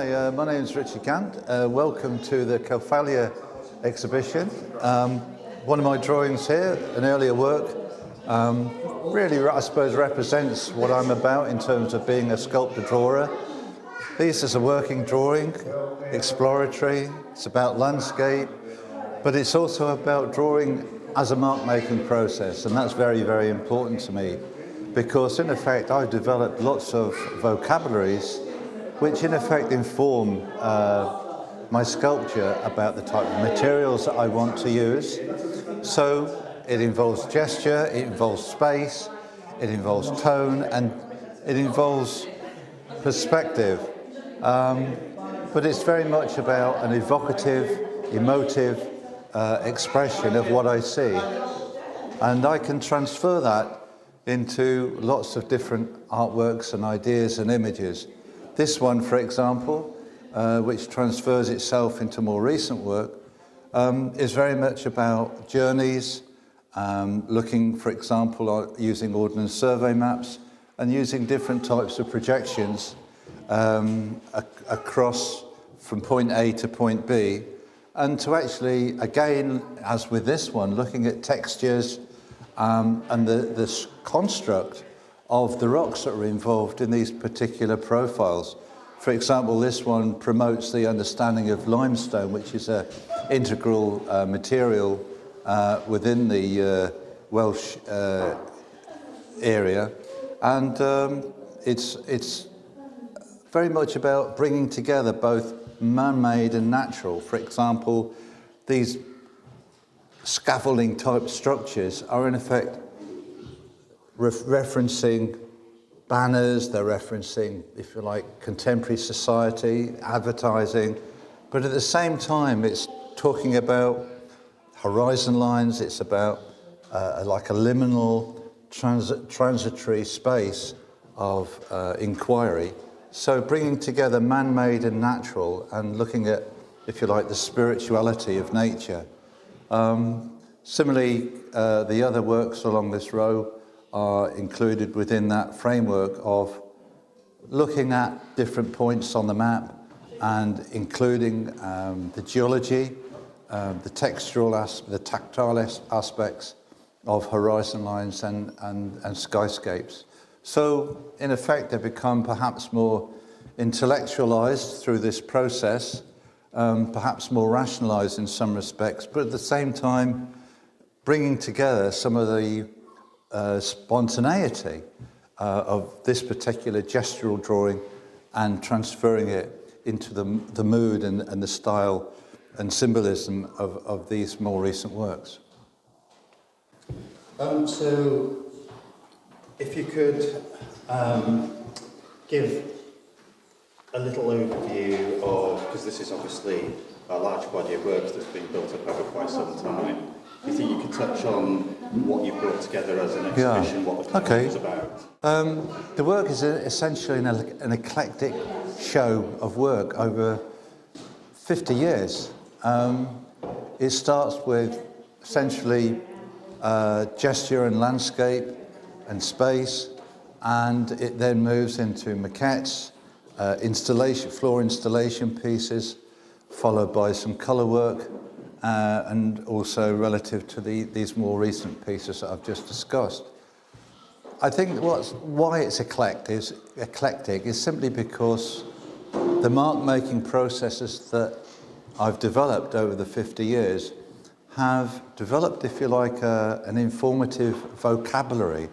Hi, my name is Richard Gant. Welcome to the CELFALEA exhibition. One of my drawings here, an earlier work, really, I suppose, represents what I'm about in terms of being a sculptor-drawer. This is a working drawing, exploratory, it's about landscape, but it's also about drawing as a mark-making process, and that's very, very important to me, because in effect I've developed lots of vocabularies which in effect inform my sculpture about the type of materials that I want to use. So it involves gesture, it involves space, it involves tone, and it involves perspective. But it's very much about an evocative, emotive expression of what I see. And I can transfer that into lots of different artworks and ideas and images. This one, for example, which transfers itself into more recent work, is very much about journeys, looking, for example, using ordnance survey maps and using different types of projections across from point A to point B, and to actually, again, as with this one, looking at textures and the construct of the rocks that are involved in these particular profiles. For example, this one promotes the understanding of limestone, which is an integral material within the Welsh area, and it's very much about bringing together both man-made and natural. For example, these scaffolding type structures are in effect referencing banners, they're referencing, if you like, contemporary society, advertising, but at the same time it's talking about horizon lines, it's about like a liminal transitory space of inquiry. So bringing together man-made and natural and looking at, if you like, the spirituality of nature. Similarly, the other works along this row are included within that framework of looking at different points on the map and including the geology, the textural, the tactile aspects of horizon lines and skyscapes. So, in effect, they become perhaps more intellectualized through this process, perhaps more rationalized in some respects, but at the same time, bringing together some of the spontaneity of this particular gestural drawing and transferring it into the mood and the style and symbolism of these more recent works. So, if you could give a little overview of, because this is obviously a large body of work that's been built up over quite some time, do you think you could touch on what you brought together as an exhibition, what the collection is about? The work is essentially an eclectic show of work over 50 years. It starts with essentially gesture and landscape and space, and it then moves into maquettes, floor installation pieces, followed by some colour work, and also relative to these more recent pieces that I've just discussed. I think why it's eclectic is simply because the mark-making processes that I've developed over the 50 years have developed, if you like, an informative vocabulary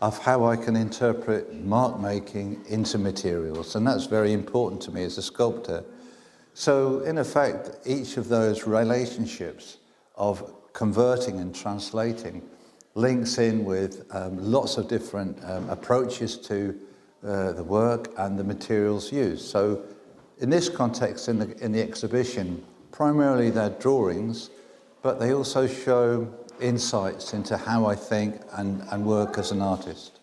of how I can interpret mark-making into materials, and that's very important to me as a sculptor. So, in effect, each of those relationships of converting and translating links in with lots of different approaches to the work and the materials used. So, in this context, in the exhibition, primarily they're drawings, but they also show insights into how I think and work as an artist.